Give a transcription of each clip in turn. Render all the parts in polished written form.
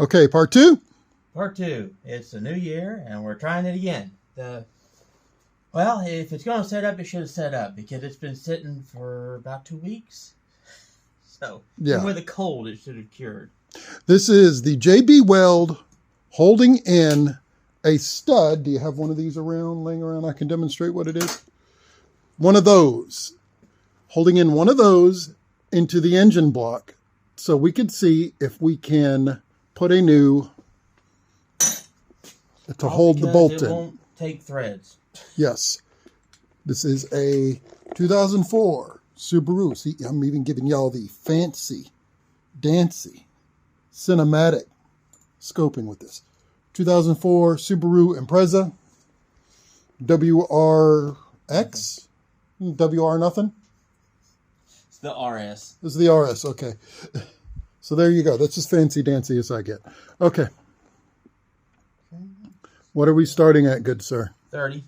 Okay, part two. Part two. It's a new year, and we're trying it again. Well, if it's going to set up, it should have set up, because it's been sitting for about 2 weeks. So, Yeah. even with the cold, it should have cured. This is the JB Weld holding in a stud. Do you have one of these laying around? I can demonstrate what it is. One of those. Holding in one of those into the engine block so we can see if we can put a new to hold the bolt in. It won't take threads. Yes. This is a 2004 Subaru. See, I'm even giving y'all the fancy, dancy, cinematic scoping with this. 2004 Subaru Impreza. WRX? WR nothing? It's the RS. This is the RS, okay. So there you go. That's as fancy dancy as I get. Okay. What are we starting at, good sir? 30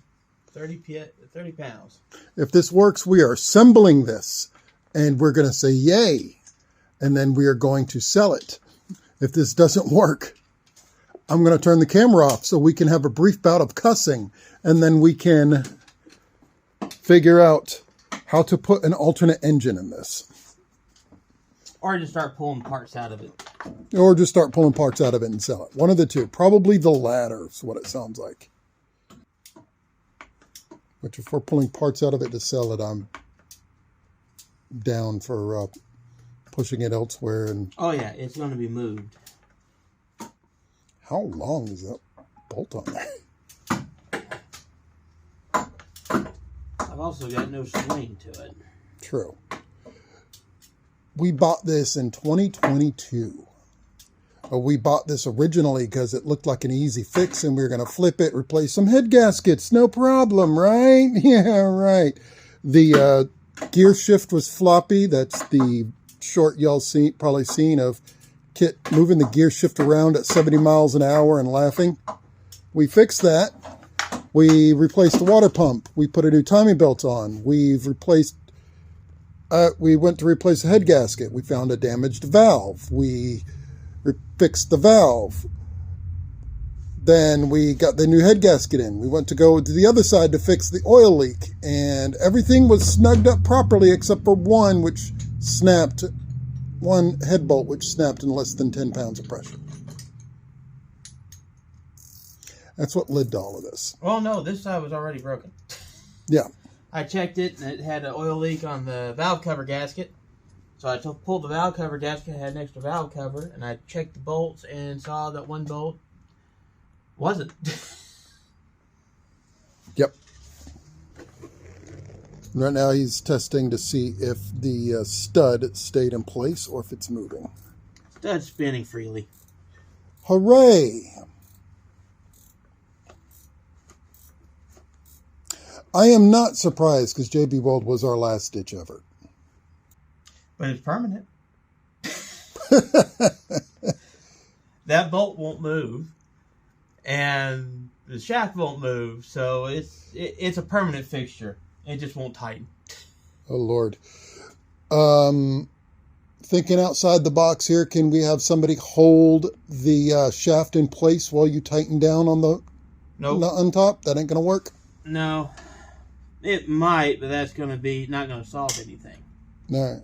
pounds. If this works, we are assembling this, and we're going to say yay, and then we are going to sell it. If this doesn't work, I'm going to turn the camera off so we can have a brief bout of cussing, and then we can figure out how to put an alternate engine in this. Or just start pulling parts out of it. Or just start pulling parts out of it and sell it. One of the two. Probably the latter is what it sounds like. Which, if we're pulling parts out of it to sell it, I'm down for pushing it elsewhere. And oh yeah, it's going to be moved. How long is that bolt on there? I've also got no swing to it. True. We bought this in 2022. We bought this originally because it looked like an easy fix, and we were going to flip it, replace some head gaskets. No problem, right? Yeah, right. The gear shift was floppy. That's the short y'all probably seen of Kit moving the gear shift around at 70 miles an hour and laughing. We fixed that. We replaced the water pump. We put a new timing belt on. We went to replace the head gasket. We found a damaged valve. We fixed the valve. Then we got the new head gasket in. We went to go to the other side to fix the oil leak. And everything was snugged up properly except for one head bolt which snapped in less than 10 pounds of pressure. That's what led to all of this. Well, no, this side was already broken. Yeah. I checked it, and it had an oil leak on the valve cover gasket. So I pulled the valve cover gasket, had an extra valve cover, and I checked the bolts and saw that one bolt wasn't. Yep. Right now he's testing to see if the stud stayed in place or if it's moving. Stud's spinning freely. Hooray! I am not surprised because JB Weld was our last ditch effort. But it's permanent. That bolt won't move, and the shaft won't move, so it's a permanent fixture. It just won't tighten. Oh, Lord. Thinking outside the box here, can we have somebody hold the shaft in place while you tighten down on the nut on top? That ain't going to work? No. It might, but that's going to be not going to solve anything. All right.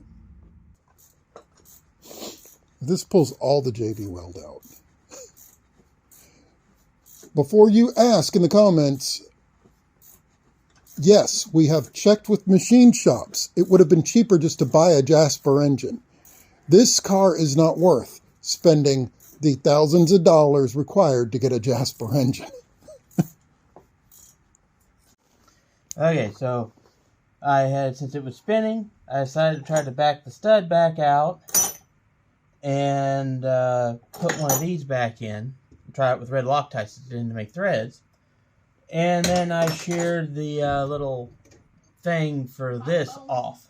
This pulls all the JB Weld out. Before you ask in the comments, yes, we have checked with machine shops. It would have been cheaper just to buy a Jasper engine. This car is not worth spending the thousands of dollars required to get a Jasper engine. Okay, so since it was spinning, I decided to try to back the stud back out and put one of these back in. Try it with red Loctite to make threads. And then I sheared the little thing for this off.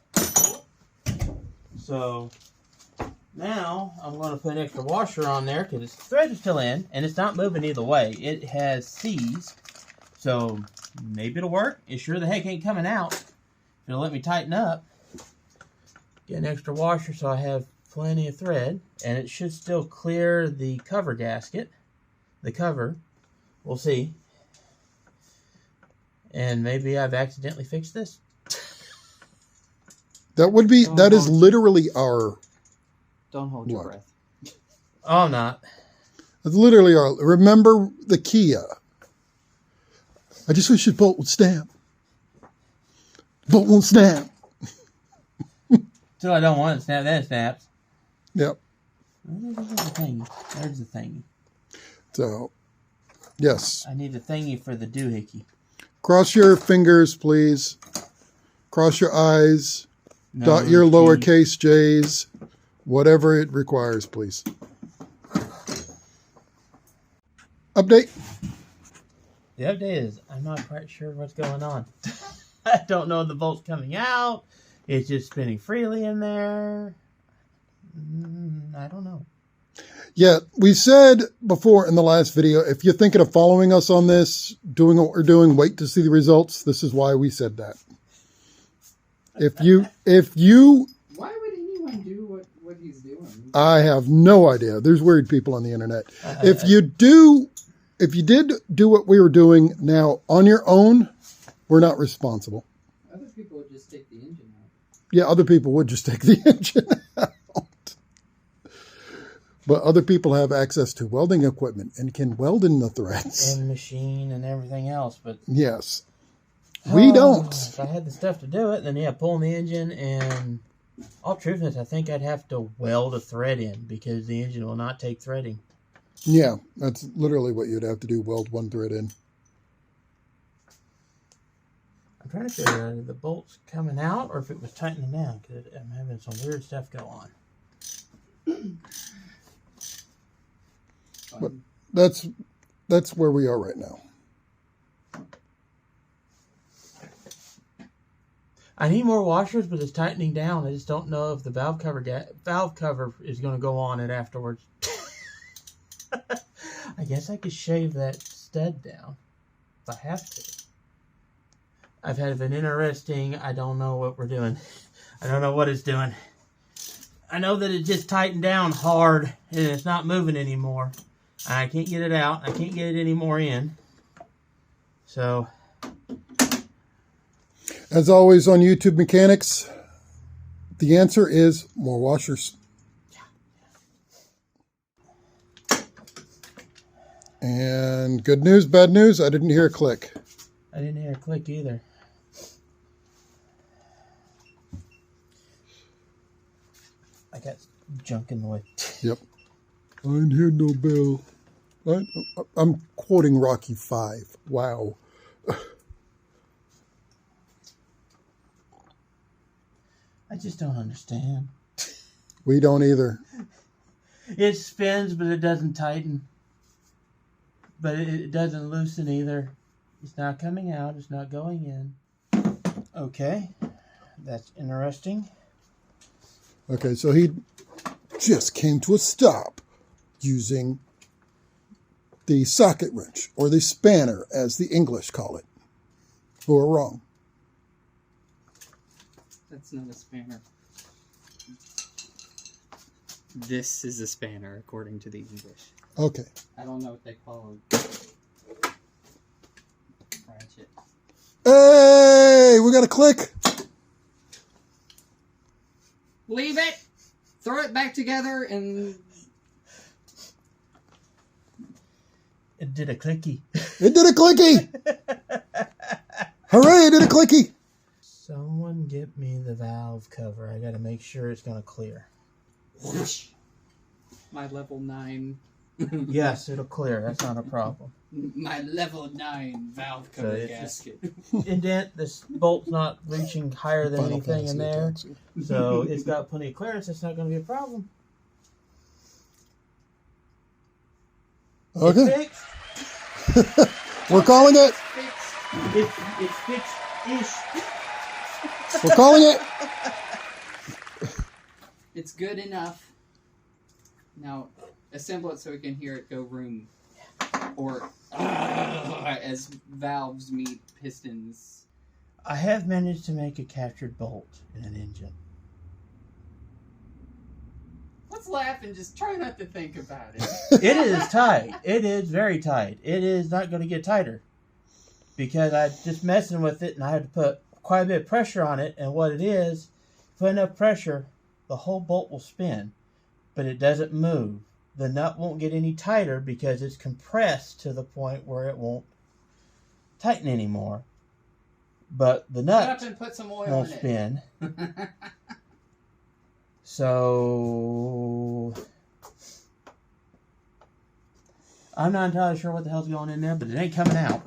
So now I'm going to put an extra washer on there because the threads are still in and it's not moving either way. It has C's, so maybe it'll work. It sure the heck ain't coming out. It'll let me tighten up. Get an extra washer so I have plenty of thread, and it should still clear the cover gasket. The cover. We'll see. And maybe I've accidentally fixed this. That is literally our... Don't hold your breath. Oh, I'm not. That's literally our... Remember the Kia. I just wish your bolt would snap. Bolt won't snap. Till I don't want it to snap, then it snaps. Yep. There's the thingy. There's the thingy. So, yes. I need a thingy for the doohickey. Cross your fingers, please. Cross your eyes. No, Dot your lowercase j's. Whatever it requires, please. Update. The update is I'm not quite sure what's going on. I don't know if the bolt's coming out. It's just spinning freely in there. I don't know. Yeah, we said before in the last video, if you're thinking of following us on this, doing what we're doing, wait to see the results. This is why we said that. If you Why would anyone do what he's doing? I have no idea. There's weird people on the internet. If you did do what we were doing now on your own, we're not responsible. Other people would just take the engine out. Yeah, other people would just take the engine out. But other people have access to welding equipment and can weld in the threads. And machine and everything else. But yes. We don't. If I had the stuff to do it, then yeah, pulling the engine and all truthness, I think I'd have to weld a thread in because the engine will not take threading. Yeah, that's literally what you'd have to do, weld one thread in. I'm trying to figure out if the bolt's coming out or if it was tightening down because I'm having some weird stuff go on. But that's where we are right now. I need more washers, but it's tightening down. I just don't know if the valve cover is going to go on it afterwards. I guess I could shave that stud down if I have to. I've had an interesting, I don't know what we're doing. I don't know what it's doing. I know that it just tightened down hard and it's not moving anymore. I can't get it out. I can't get it any more in. So, as always on YouTube Mechanics, the answer is more washers. And good news, bad news, I didn't hear a click. I didn't hear a click either. I got junk in the way. Yep. I didn't hear no bell. I'm quoting Rocky 5. Wow. I just don't understand. We don't either. It spins, but it doesn't tighten. But it doesn't loosen either. It's not coming out. It's not going in. Okay. That's interesting. Okay, so he just came to a stop using the socket wrench, or the spanner, as the English call it. Who are wrong. That's not a spanner. This is a spanner, according to the English. Okay. I don't know what they call a ratchet. Hey, we got a click. Leave it! Throw it back together and... It did a clicky. It did a clicky. Hooray, it did a clicky. Someone get me the valve cover. I got to make sure it's going to clear. My level 9. Yes, it'll clear. That's not a problem. My level 9 valve cover gasket. Indent, this bolt's not reaching higher than Final anything in Fantasy there. attacks you. So it's got plenty of clearance. It's not going to be a problem. Okay. It's fixed. We're calling it. It's fixed-ish. We're calling it. It's good enough. Now, assemble it so we can hear it go room. Or as valves meet pistons. I have managed to make a captured bolt in an engine. laugh and just try not to think about it. It is tight. It is very tight. It is not going to get tighter. Because I just messing with it and I had to put quite a bit of pressure on it. And what it is, put enough pressure, the whole bolt will spin. But it doesn't move. The nut won't get any tighter because it's compressed to the point where it won't tighten anymore. But the nut and put some oil won't in spin. So I'm not entirely sure what the hell's going in there, but it ain't coming out.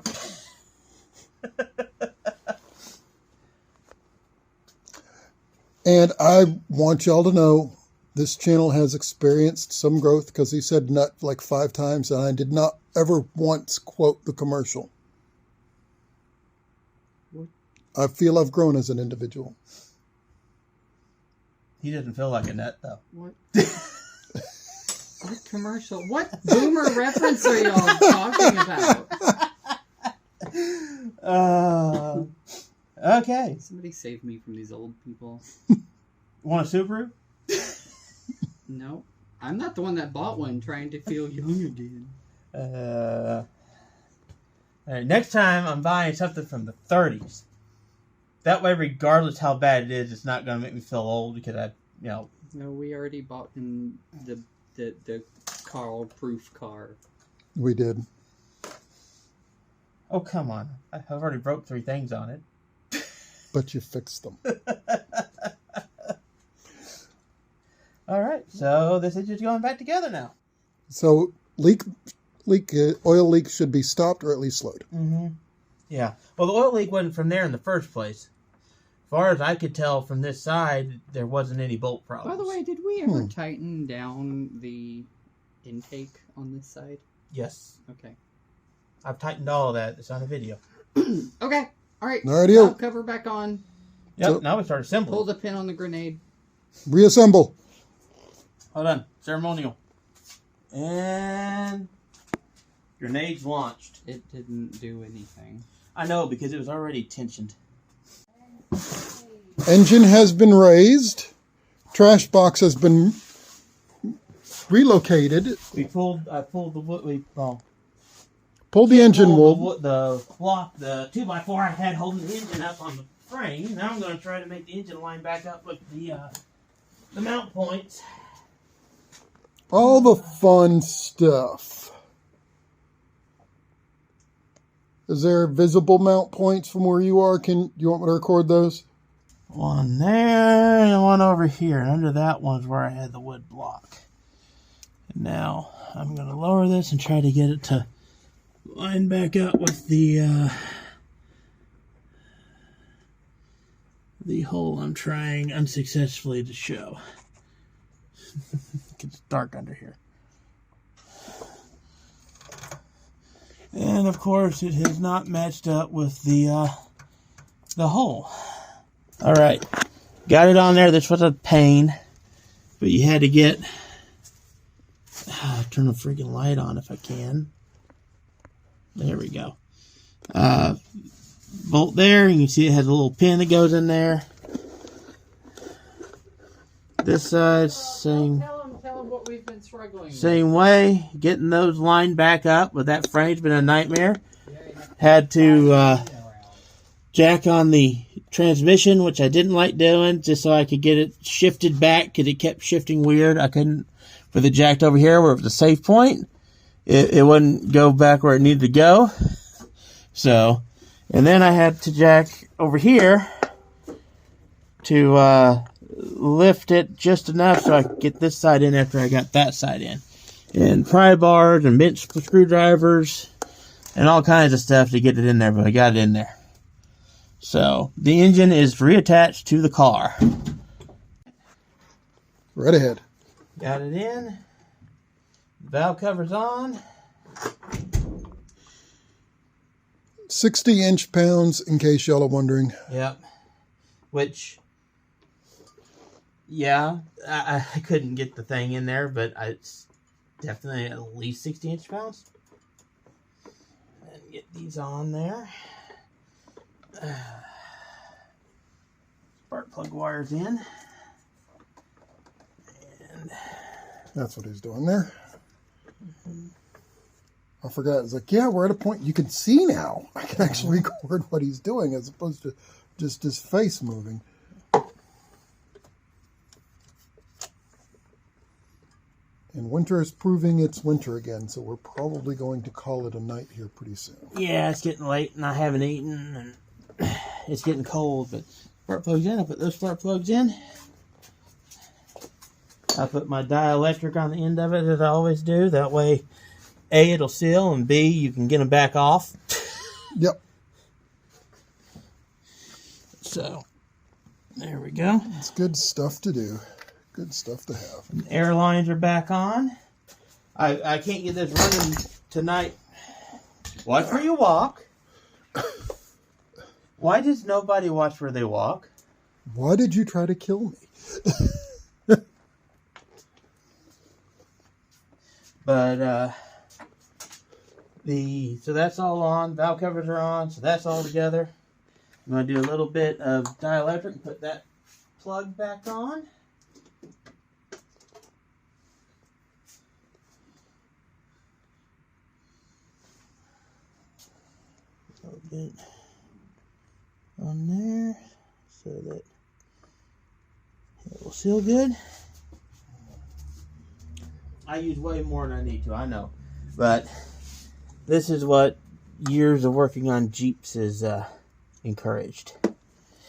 And I want y'all to know this channel has experienced some growth because he said nut like 5 times, and I did not ever once quote the commercial. What? I feel I've grown as an individual. He doesn't feel like a nut, though. What? What commercial? What boomer reference are y'all talking about? Okay. Somebody save me from these old people. Want a Subaru? No. I'm not the one that bought one trying to feel young again. All right, next time I'm buying something from the 30s. That way, regardless how bad it is, it's not going to make me feel old because No, we already bought him the Carl-proof car. We did. Oh, come on. I've already broke 3 things on it. But you fixed them. All right, so this engine's going back together now. So oil leak should be stopped or at least slowed. Mm-hmm. Yeah. Well, the oil leak wasn't from there in the first place. As far as I could tell from this side, there wasn't any bolt problems. By the way, did we ever tighten down the intake on this side? Yes. Okay. I've tightened all of that. It's on the video. Okay. All right. Alrighty. Valve cover back on. Yep, So- now we start assembling. Pull the pin on the grenade. Reassemble. Hold on. Ceremonial. And grenade's launched. It didn't do anything. I know, because it was already tensioned. Engine has been raised. Trash box has been relocated. I pulled the wood. Pulled the engine wool. The block, the 2x4 I had holding the engine up on the frame. Now I'm going to try to make the engine line back up with the mount points. All the fun stuff. Is there visible mount points from where you are? You want me to record those? One there and one over here. And under that one's where I had the wood block. And now I'm going to lower this and try to get it to line back up with the hole I'm trying unsuccessfully to show. It's dark under here. And of course it has not matched up with the hole. All right, got it on there. This was a pain, but you had to get. Turn the freaking light on if I can. There we go. Bolt there. You can see it has a little pin that goes in there. This side, same. Tell him what we've been struggling with. Same way. Getting those lined back up, but that frame's been a nightmare. Had to jack on the transmission, which I didn't like doing, just so I could get it shifted back because it kept shifting weird. I couldn't, with it jacked over here where it was a safe point, it wouldn't go back where it needed to go. So, and then I had to jack over here to lift it just enough so I could get this side in after I got that side in. And pry bars and bench screwdrivers and all kinds of stuff to get it in there, but I got it in there. So, the engine is reattached to the car. Right ahead. Got it in. Valve cover's on. 60 inch-pounds, in case y'all are wondering. Yep. Which, yeah, I couldn't get the thing in there, but it's definitely at least 60 inch-pounds. And get these on there. Spark plug wires in. And That's what he's doing there. I forgot. It's like, yeah, we're at a point you can see now. I can actually record what he's doing as opposed to just his face moving. And winter is proving it's winter again, so we're probably going to call it a night here pretty soon. Yeah, it's getting late and I haven't eaten and it's getting cold, but spark plugs in. I put those spark plugs in. I put my dielectric on the end of it as I always do. That way, A, it'll seal, and B, you can get them back off. Yep. So, there we go. It's good stuff to do. Good stuff to have. And air lines are back on. I can't get this running tonight. Watch where you walk. Why does nobody watch where they walk? Why did you try to kill me? But, so that's all on. Valve covers are on, so that's all together. I'm going to do a little bit of dielectric and put that plug back on. A little bit on there so that it will seal good. I use way more than I need to, I know. But this is what years of working on Jeeps is encouraged.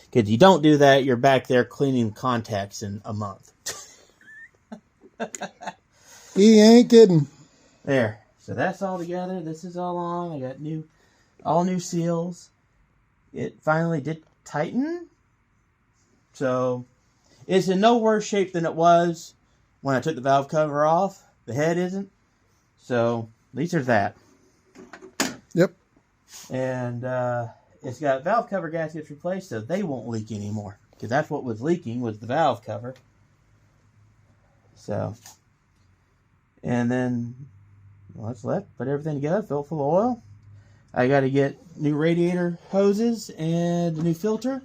Because you don't do that, you're back there cleaning contacts in a month. He ain't kidding. There. So that's all together. This is all on. I got all new seals. It finally did tighten. So it's in no worse shape than it was when I took the valve cover off. The head isn't. So at least there's that. Yep. And it's got valve cover gaskets replaced, so they won't leak anymore. Because that's what was leaking, was the valve cover. So, and then what's left? Put everything together, fill it full of oil. I got to get new radiator hoses and a new filter.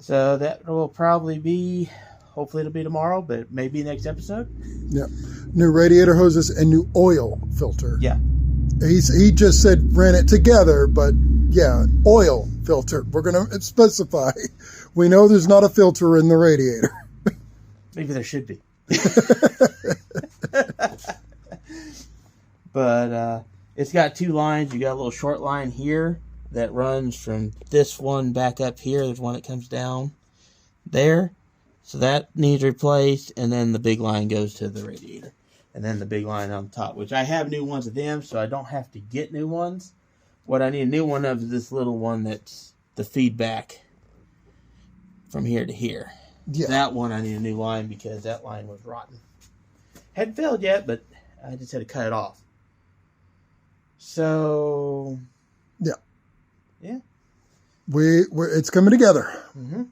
So that will probably be, hopefully it'll be tomorrow, but maybe next episode. Yep. New radiator hoses and new oil filter. Yeah. He just said ran it together, but yeah, oil filter. We're going to specify. We know there's not a filter in the radiator. Maybe there should be. But it's got two lines. You got a little short line here that runs from this one back up here. There's one that comes down there. So that needs replaced. And then the big line goes to the radiator. And then the big line on top, which I have new ones of them, so I don't have to get new ones. What I need a new one of is this little one that's the feedback from here to here. Yeah. That one I need a new line because that line was rotten. Hadn't failed yet, but I just had to cut it off. So, yeah. Yeah. It's coming together. Mm-hmm.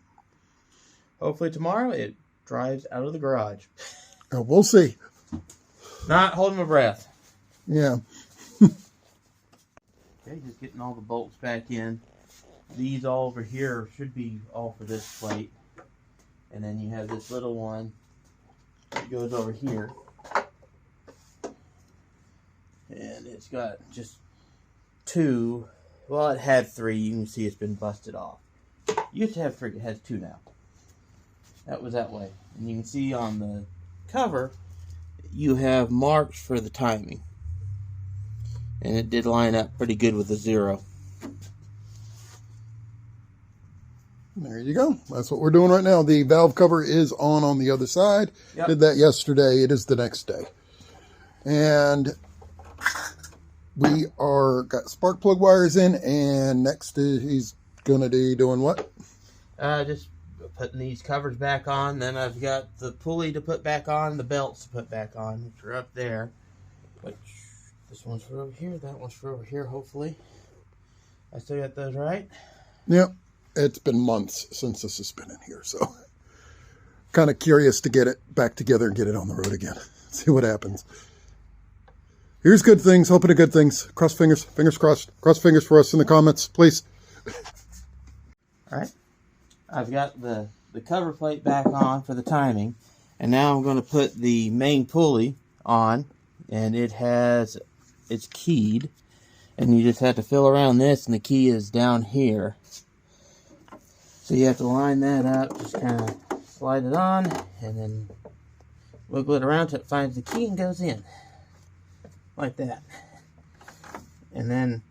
Hopefully tomorrow it drives out of the garage. We'll see. Not holding my breath. Yeah. Okay, just getting all the bolts back in. These all over here should be all for this plate. And then you have this little one that goes over here. And it's got just two. Well, it had three. You can see it's been busted off. It used to have three. It has two now. That was that way. And you can see on the cover, you have marks for the timing. And it did line up pretty good with the 0. There you go. That's what we're doing right now. The valve cover is on the other side. Yep. Did that yesterday. It is the next day. And we got spark plug wires in, and next he's going to be doing what? Just putting these covers back on. Then I've got the pulley to put back on, the belts to put back on, which are up there. Which, this one's for over here, that one's for over here, hopefully. I still got those right? Yep. It's been months since this has been in here, so kind of curious to get it back together and get it on the road again. See what happens. Here's good things. Hoping to good things. Cross fingers. Fingers crossed. Cross fingers for us in the comments, please. All right. I've got the cover plate back on for the timing. And now I'm going to put the main pulley on, and it's keyed, and you just have to feel around this, and the key is down here. So you have to line that up, just kind of slide it on, and then wiggle it around till it finds the key and goes in. Like that. And then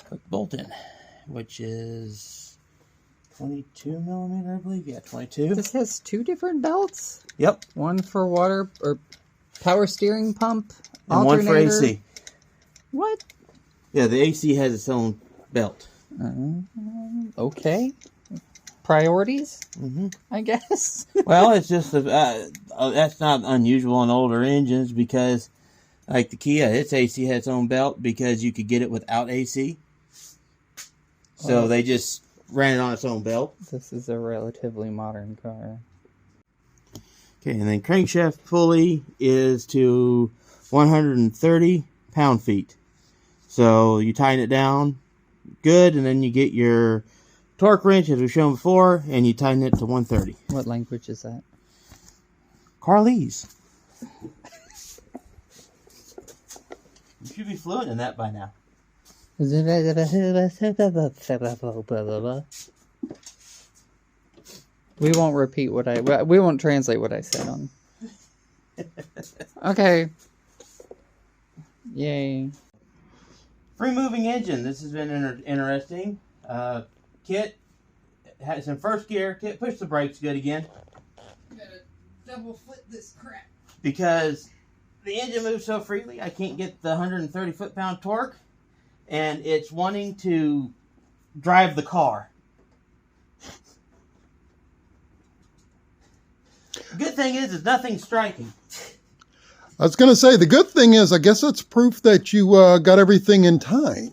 put the bolt in, which is 22 millimeter, I believe. Yeah, 22. This has 2 different belts? Yep. One for water or power steering pump, And one for alternator. AC. What? Yeah, the AC has its own belt. Okay. Priorities, Mm-hmm. I guess. Well, it's just that's not unusual in older engines because, like the Kia, its AC has its own belt because you could get it without AC. So they just ran it on its own belt. This is a relatively modern car. Okay, and then crankshaft pulley is to 130 pound-feet. So you tighten it down good, and then you get your torque wrench, as we've shown before, and you tighten it to 130. What language is that? Carlese. You should be fluent in that by now. We won't repeat we won't translate what I said on. Okay. Yay. Free moving engine. This has been interesting. Kit has in first gear. Kit, push the brakes good again. Gotta double flip this crap. Because the engine moves so freely, I can't get the 130 foot-pound torque, and it's wanting to drive the car. Good thing is nothing striking. I was going to say, the good thing is, I guess that's proof that you got everything in time.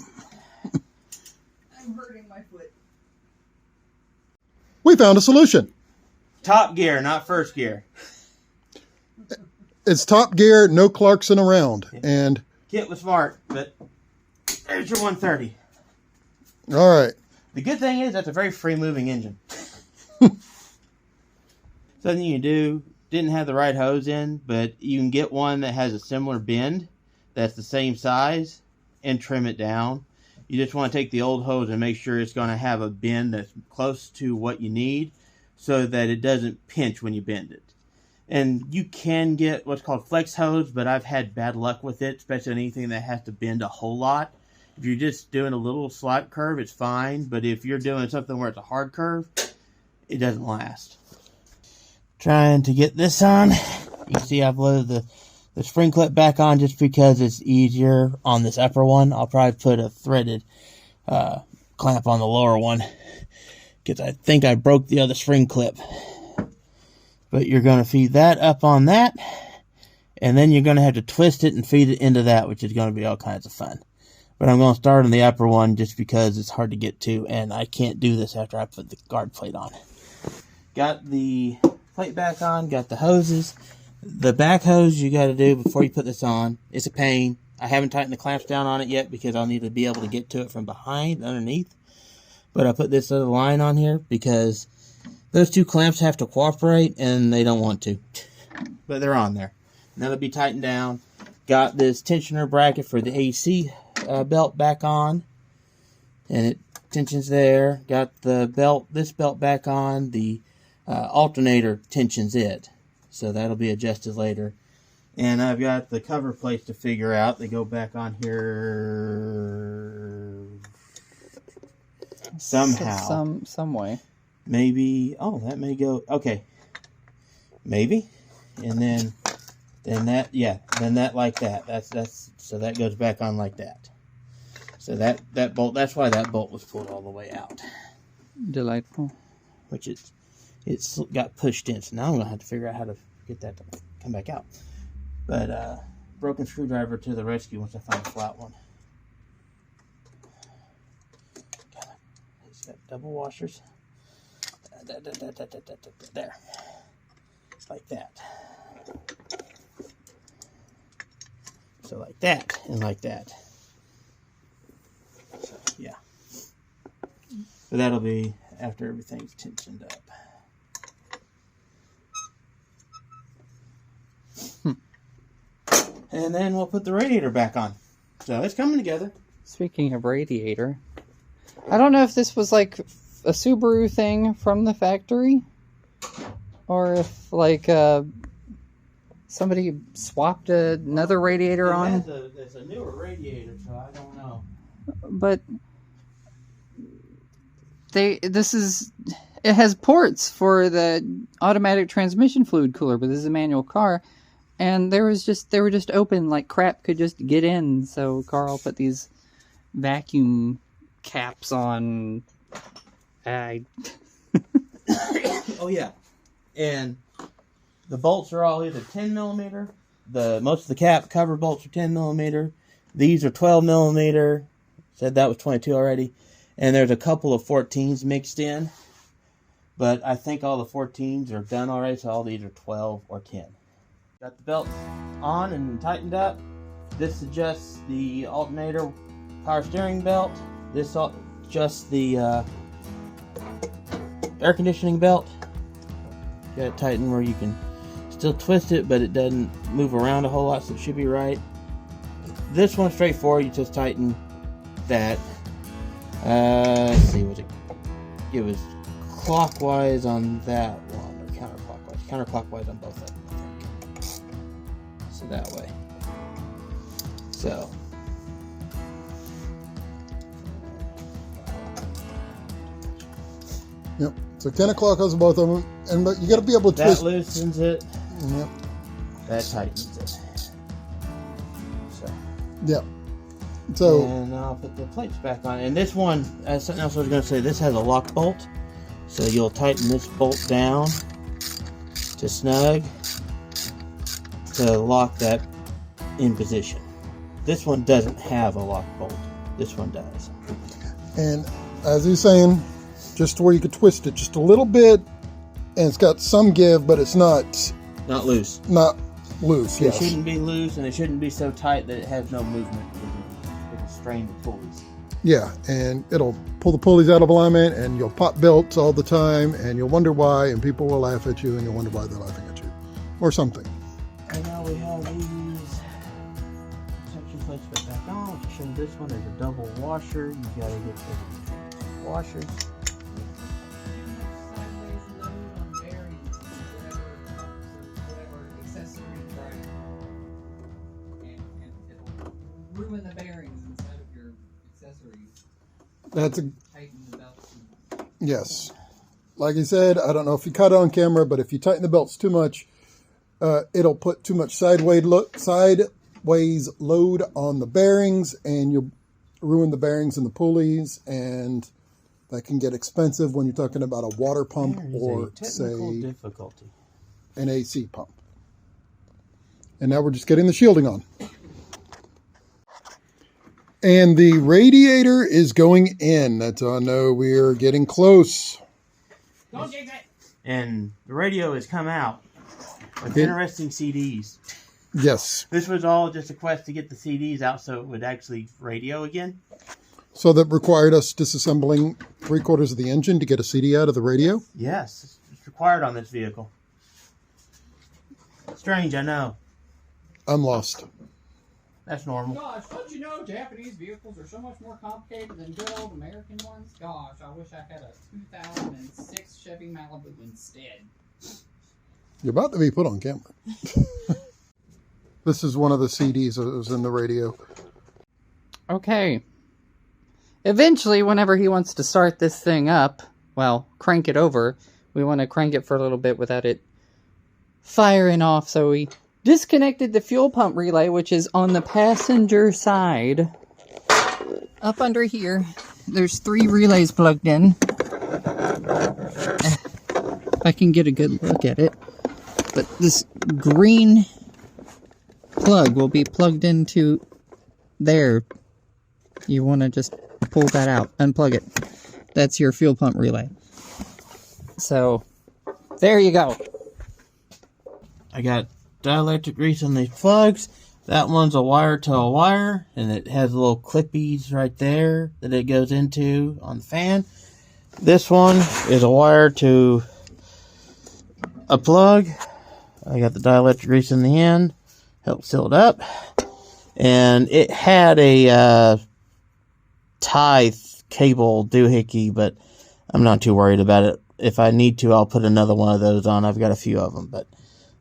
I'm hurting my foot. We found a solution. Top gear, not first gear. It's top gear, no Clarkson around. And Kit was smart, but there's your 130. all right. The good thing is that's a very free-moving engine. Something you can do, didn't have the right hose in, but you can get one that has a similar bend that's the same size and trim it down. You just want to take the old hose and make sure it's going to have a bend that's close to what you need so that it doesn't pinch when you bend it. And you can get what's called flex hose, but I've had bad luck with it, especially anything that has to bend a whole lot. If you're just doing a little slight curve, it's fine. But if you're doing something where it's a hard curve, it doesn't last. Trying to get this on. You see I've loaded the spring clip back on just because it's easier on this upper one. I'll probably put a threaded clamp on the lower one because I think I broke the other spring clip. But you're going to feed that up on that, and then you're going to have to twist it and feed it into that, which is going to be all kinds of fun. But I'm going to start on the upper one just because it's hard to get to, and I can't do this after I put the guard plate on. Got the plate back on, got the hoses. The back hose you got to do before you put this on. It's a pain. I haven't tightened the clamps down on it yet because I'll need to be able to get to it from behind, underneath. But I put this other line on here because those two clamps have to cooperate and they don't want to. But they're on there. Now they'll be tightened down. Got this tensioner bracket for the AC belt back on. And it tensions there. Got the belt, this belt back on. The alternator tensions it. So that'll be adjusted later. And I've got the cover plates to figure out. They go back on here somehow. Some way. Maybe, oh, that may go, okay. Maybe. And then that, yeah, then that like that. That's so that goes back on like that. So that bolt, that's why that bolt was pulled all the way out. Delightful. Which it's got pushed in. So now I'm going to have to figure out how to get that to come back out. But, broken screwdriver to the rescue once I find a flat one. It's got double washers. There. Like that. So like that and like that. So, yeah. But that'll be after everything's tensioned up. And then we'll put the radiator back on. So it's coming together. Speaking of radiator, I don't know if this was like a Subaru thing from the factory, or if like somebody swapped another radiator on. It's a newer radiator, so I don't know. But it has ports for the automatic transmission fluid cooler, but this is a manual car, and they were just open, like crap could just get in. So Carl put these vacuum caps on. Oh yeah, and the bolts are all either 10 millimeter. Most of the cap cover bolts are 10 millimeter. These are 12 millimeter. Said that was 22 already. And there's a couple of 14s mixed in. But I think all the 14s are done already, so all these are 12 or 10. Got the belts on and tightened up. This adjusts the alternator power steering belt. This adjusts the air conditioning belt. Got it tightened where you can still twist it, but it doesn't move around a whole lot, so it should be right. This one's straightforward. You just tighten that. Let's see, it was clockwise on that one, or counterclockwise? Counterclockwise on both of them, I think. So that way. So. Yep. So counterclockwise on both of them, but you got to be able to twist. That loosens it. Yep. That tightens it. So. Yep. So. And I'll put the plates back on. And this one, something else I was going to say, this has a lock bolt. So you'll tighten this bolt down to snug to lock that in position. This one doesn't have a lock bolt. This one does. And as he's saying, just where you could twist it just a little bit, and it's got some give, but it's not loose. Not loose. It Yes. shouldn't be loose, and it shouldn't be so tight that it has no movement. It'll strain the pulleys. Yeah, and it'll pull the pulleys out of alignment, and you'll pop belts all the time, and you'll wonder why, and people will laugh at you, and you'll wonder why they're laughing at you, or something. And now we have these section plates put back on. I'll show you this one. There's a double washer. You gotta get the washers. Ruin the bearings inside of your accessories. That's Tighten the belts. yes. Like I said, I don't know if you caught it on camera, but if you tighten the belts too much, it'll put too much sideways load on the bearings, and you'll ruin the bearings and the pulleys, and that can get expensive when you're talking about a water pump or, say, difficulty. an AC pump. And now we're just getting the shielding on. And the radiator is going in. That's how I know we're getting close. Don't take that. And the radio has come out with interesting CDs. Yes. This was all just a quest to get the CDs out so it would actually radio again. So that required us disassembling 3/4 of the engine to get a CD out of the radio? Yes, it's required on this vehicle. Strange, I know. I'm lost. That's normal. Gosh, don't you know Japanese vehicles are so much more complicated than good old American ones? Gosh, I wish I had a 2006 Chevy Malibu instead. You're about to be put on camera. This is one of the CDs that was in the radio. Okay. Eventually, whenever he wants to start this thing up, well, crank it over, we want to crank it for a little bit without it firing off, so we disconnected the fuel pump relay, which is on the passenger side. Up under here, there's 3 relays plugged in. If I can get a good look at it. But this green plug will be plugged into there. You want to just pull that out, unplug it. That's your fuel pump relay. So, there you go. I got dielectric grease on these plugs. That one's a wire to a wire, and it has little clippies right there that it goes into on the fan. This one is a wire to a plug. I got the dielectric grease in the end. help seal it up. And it had a tie cable doohickey, but I'm not too worried about it. If I need to, I'll put another one of those on. I've got a few of them, but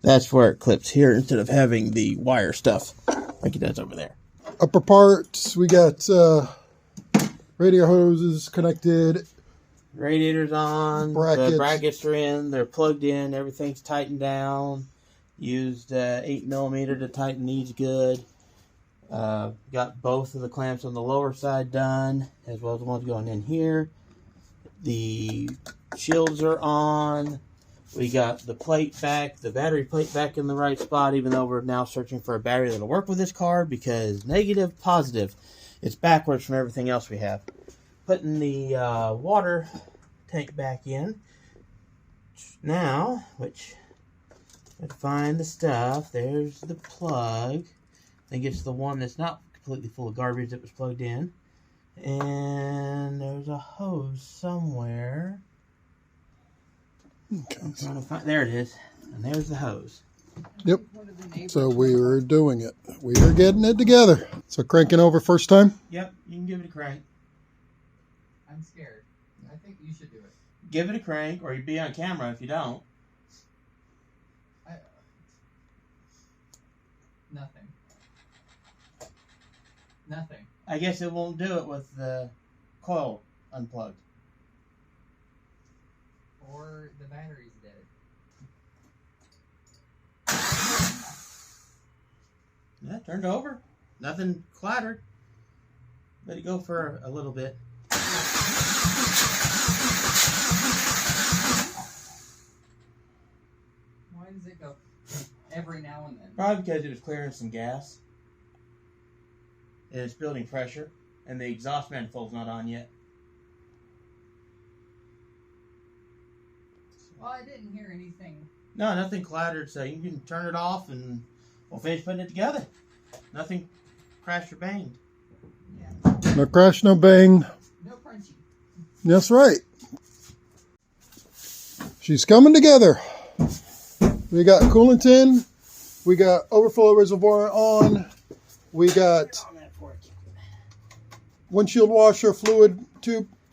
that's where it clips here instead of having the wire stuff like it does over there. Upper parts, we got radiator hoses connected. Radiator's on, Brackets. The brackets are in, they're plugged in, everything's tightened down. Used 8mm to tighten these good. Got both of the clamps on the lower side done, as well as the ones going in here. The shields are on. We got the plate back, the battery plate back in the right spot, even though we're now searching for a battery that'll work with this car, because negative, positive. It's backwards from everything else we have. Putting the water tank back in. Now, which, let's find the stuff. There's the plug. I think it's the one that's not completely full of garbage that was plugged in. And there's a hose somewhere. Okay. I'm trying to find. There it is. And there's the hose. Yep. So we were doing it. We were getting it together. So cranking over first time? Yep, you can give it a crank. I'm scared. I think you should do it. Give it a crank, or you'd be on camera if you don't. Nothing. Nothing. I guess it won't do it with the coil unplugged. Or the battery's dead. Yeah, turned over. Nothing clattered. Let it go for a little bit. Why does it go every now and then? Probably because it was clearing some gas. And it's building pressure. And the exhaust manifold's not on yet. Well, I didn't hear anything. No, nothing clattered, so you can turn it off and we'll finish putting it together. Nothing crashed or banged. Yeah. No crash, no bang. No crunchy. That's right. She's coming together. We got coolant in. We got overflow reservoir on. We got windshield washer fluid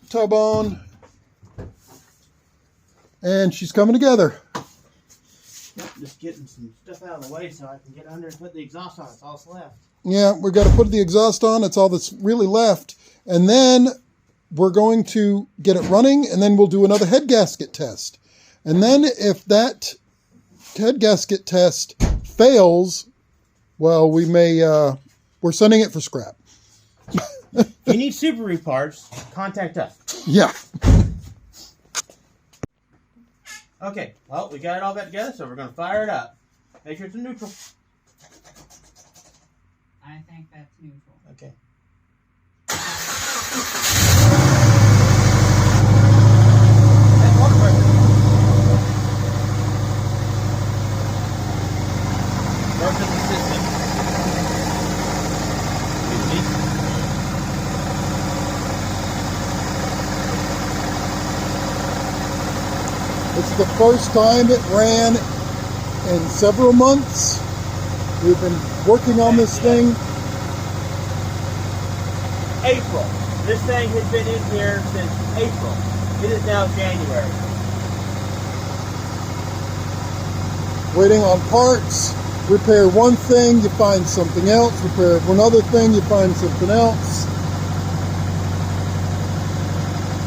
tub on. And she's coming together. Just getting some stuff out of the way so I can get under and put the exhaust on. It's all that's left. Yeah, we got to put the exhaust on. That's all that's really left. And then we're going to get it running, and then we'll do another head gasket test. And then if that head gasket test fails, well, we may, we're sending it for scrap. If you need Subaru parts, contact us. Yeah. Okay, well, we got it all back together, so we're going to fire it up. Make sure it's in neutral. I think that's neutral. Okay. That's water pressure. Work with the system. Excuse me. It's the first time it ran in several months. We've been working on this thing. April. This thing has been in here since April. It is now January. Waiting on parts. Repair one thing, you find something else. Repair one other thing, you find something else.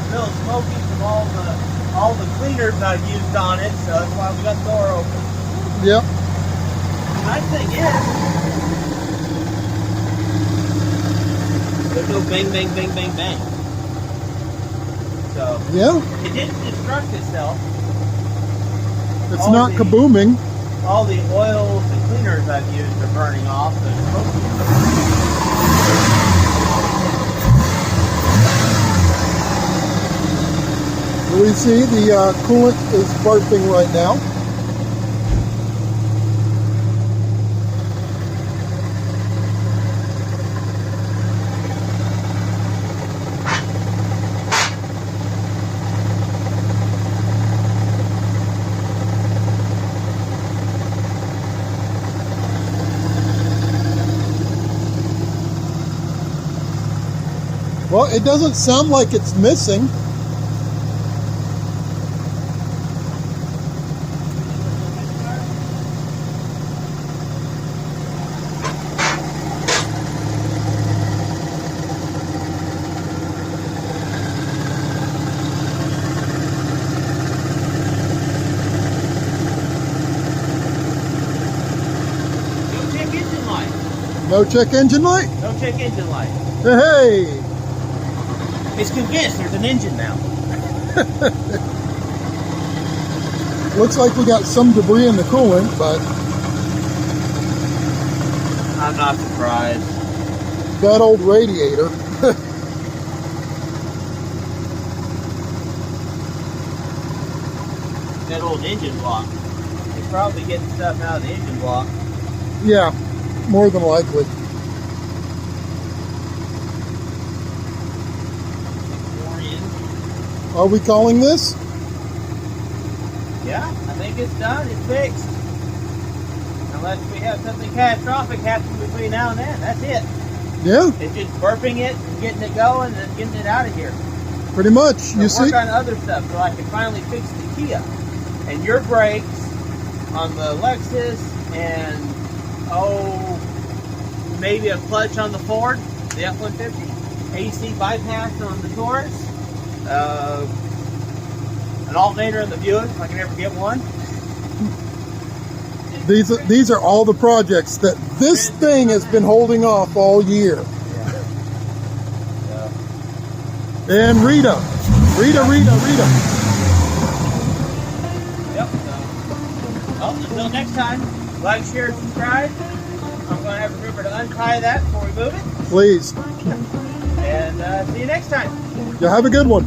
Still smoky from all the cleaners I've used on it, so that's why we got the door open. Yep. The nice thing is, there's no bang, bang, bang, bang, bang. So, Yeah. it didn't destruct itself. It's not kabooming. All the oils and cleaners I've used are burning off. So it's smoky. We see the coolant is burping right now. Well, it doesn't sound like it's missing. No check engine light? No check engine light. Hey! It's convinced there's an engine now. Looks like we got some debris in the coolant, but I'm not surprised. that old radiator. That old engine block. It's probably getting stuff out of the engine block. Yeah, more than likely. Are we calling this? Yeah, I think it's done. It's fixed. Unless we have something catastrophic happen between now and then. That's it. Yeah, It's just burping it and getting it going and getting it out of here. pretty much. So You see? work on other stuff so I can finally fix the Kia. And your brakes on the Lexus and, maybe a clutch on the Ford, the F-150. AC bypass on the Taurus. An alternator in the Buick, if I can ever get one. These are all the projects that this thing has been holding off all year. And Rita. Yep. Well, until next time, like, share, subscribe. I'm going to have to remember to untie that before we move it. Please. And see you next time. Yeah, have a good one.